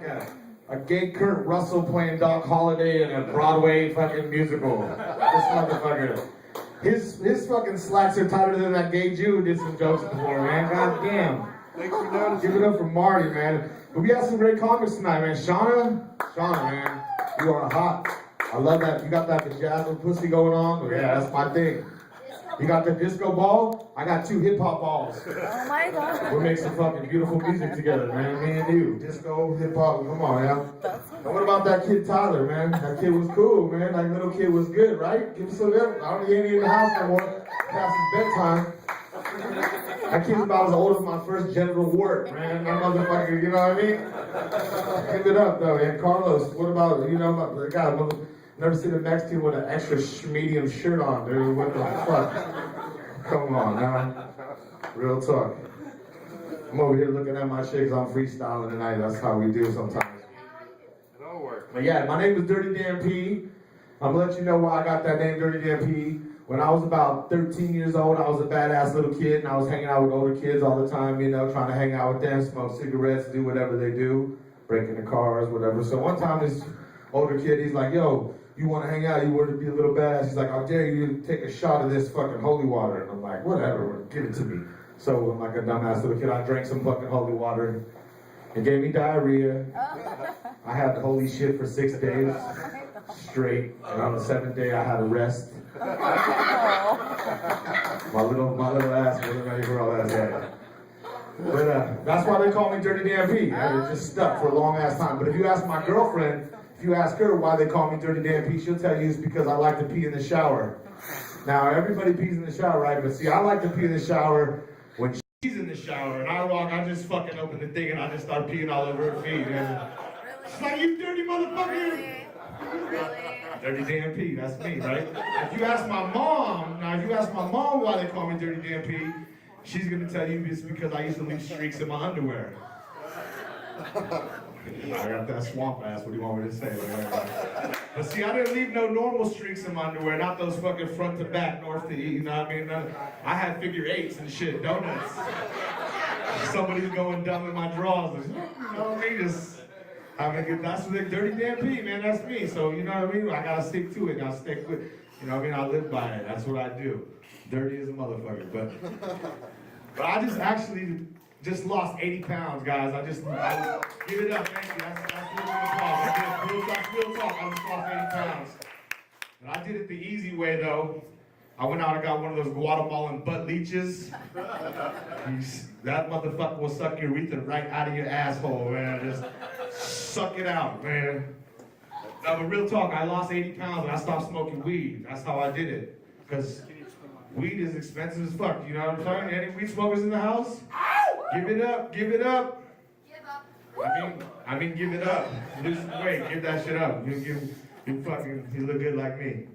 like a gay Kurt Russell playing Doc Holliday in a Broadway fucking musical. This motherfucker. His fucking slacks are tighter than that gay Jew who did some jokes before, man. God damn. Thanks for noticing. Give it up for Marty, man. But we have some great comics tonight, man. Shauna, man, you are hot. I love that. You got that vajazzle pussy going on. Yeah, that's my thing. You got the disco ball? I got 2 hip-hop balls. Oh my god. We'll make some fucking beautiful music together, man. Me and you. Disco, hip-hop, come on, man. And what about that kid Tyler, man? That kid was cool, man. That little kid was good, right? Give us some lip. I don't need any in the house no more. Past his bedtime. That kid's about as old as my first genital wart, man. That motherfucker, you know what I mean? Give it up, though, man. Carlos, what about, you know, the guy, never seen a Mexican with an extra medium shirt on, dude. What the fuck? Come on, now. Real talk. I'm over here looking at my shit because I'm freestyling tonight. That's how we do sometimes. It all works. But yeah, my name is Dirty Dan P. I'm gonna let you know why I got that name, Dirty Dan P. When I was about 13 years old, I was a badass little kid, and I was hanging out with older kids all the time, you know, trying to hang out with them, smoke cigarettes, do whatever they do, break into cars, whatever. So one time this older kid, he's like, yo, you want to hang out, you want to be a little badass. He's like, I dare you to take a shot of this fucking holy water. And I'm like, whatever, give it to me. So I'm like a dumbass little kid, I drank some fucking holy water. It gave me diarrhea. I had the holy shit for 6 days straight. And on the 7th day, I had a rest. my little ass wasn't ready for all that yet. But that's why they call me Dirty Dan P. And it just stuck for a long ass time. But if you ask my girlfriend, if you ask her why they call me Dirty Dan P, she'll tell you it's because I like to pee in the shower. Now, everybody pees in the shower, right? But see, I like to pee in the shower when she's in the shower. And I just fucking open the thing and I just start peeing all over her feet. And she's like, you dirty motherfucker. Dirty Dan P, that's me, right? If you ask my mom why they call me Dirty Dan P, she's gonna tell you it's because I used to leave streaks in my underwear. I got that swamp ass, what do you want me to say? But see, I didn't leave no normal streaks in my underwear, not those fucking front to back, north to east, you know what I mean? I had figure 8s and shit, donuts. Somebody's going dumb in my drawers, you know what I mean? Just, that's the Dirty Dan P, man, that's me. So, you know what I mean? I gotta stick to it, and I stick with, you know what I mean? I live by it, that's what I do. Dirty as a motherfucker, but I just lost 80 pounds, guys. I give it up, thank you. That's real talk. I just lost 80 pounds. And I did it the easy way, though. I went out and got one of those Guatemalan butt leeches. That motherfucker will suck your urethra right out of your asshole, man. Just suck it out, man. No, but real talk, I lost 80 pounds and I stopped smoking weed. That's how I did it. Because weed is expensive as fuck, you know what I'm saying? Any weed smokers in the house? Give it up, give it up. I mean, give it up. Lose some weight, give that shit up. You look good like me.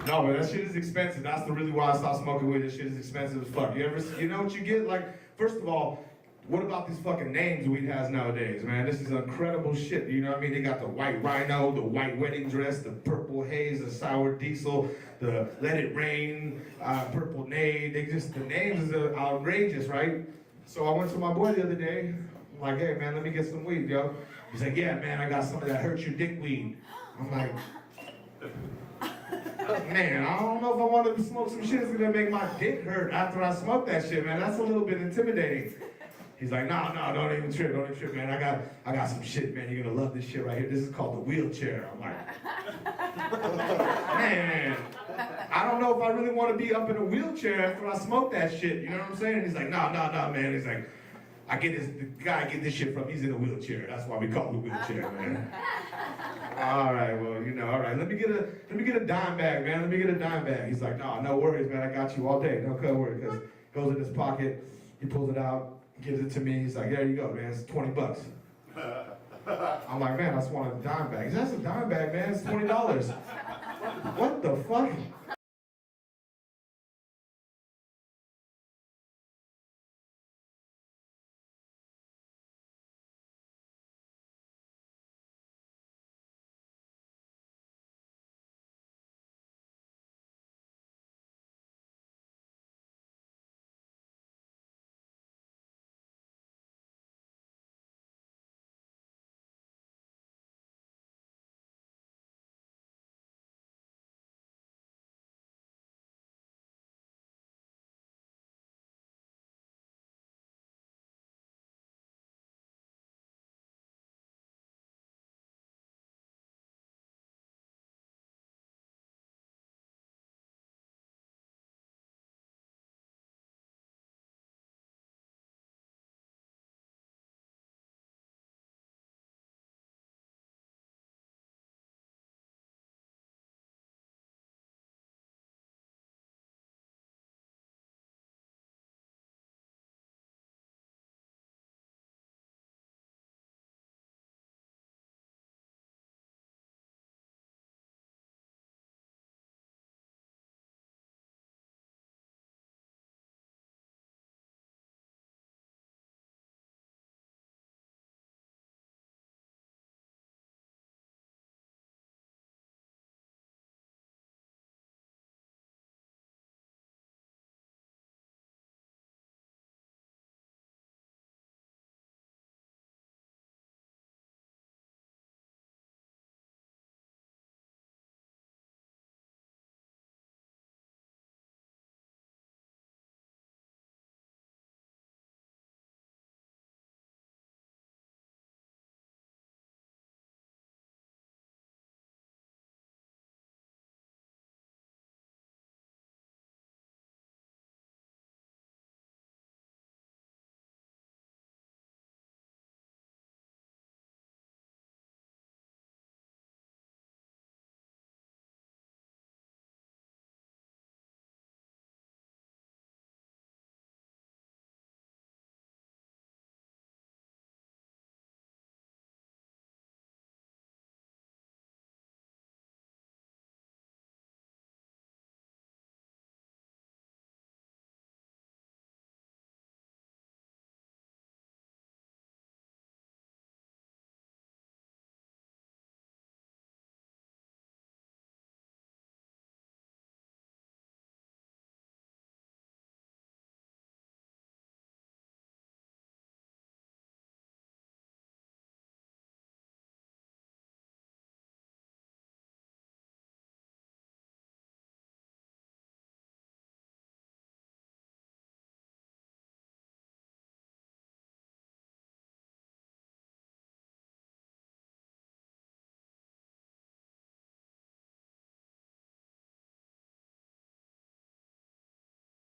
No, but that shit is expensive. That's the really why I stopped smoking weed. This shit is expensive as fuck. You know what you get? Like, first of all, what about these fucking names weed has nowadays, man? This is incredible shit, you know what I mean? They got the white rhino, the white wedding dress, the purple haze, the sour diesel, the let it rain, purple nade. The names are outrageous, right? So I went to my boy the other day. I'm like, hey man, let me get some weed, yo. He's like, yeah man, I got some of that hurt your dick weed. I'm like, man, I don't know if I want to smoke some shit that's gonna make my dick hurt after I smoke that shit, man. That's a little bit intimidating. He's like, no, don't even trip, man. I got some shit, man. You're gonna love this shit right here. This is called the wheelchair. I'm like, man, I don't know if I really want to be up in a wheelchair after I smoke that shit. You know what I'm saying? He's like, no, man. He's like, the guy I get this shit from, he's in a wheelchair. That's why we call it a wheelchair, man. All right, well, you know, all right. Let me get a dime bag, man. Let me get a dime bag. He's like, no worries, man. I got you all day. No worry, because goes in his pocket. He pulls it out. Gives it to me, he's like, there you go, man, it's 20 bucks. I'm like, man, I just want a dime bag. He says, that's a dime bag, man, it's $20. What the fuck?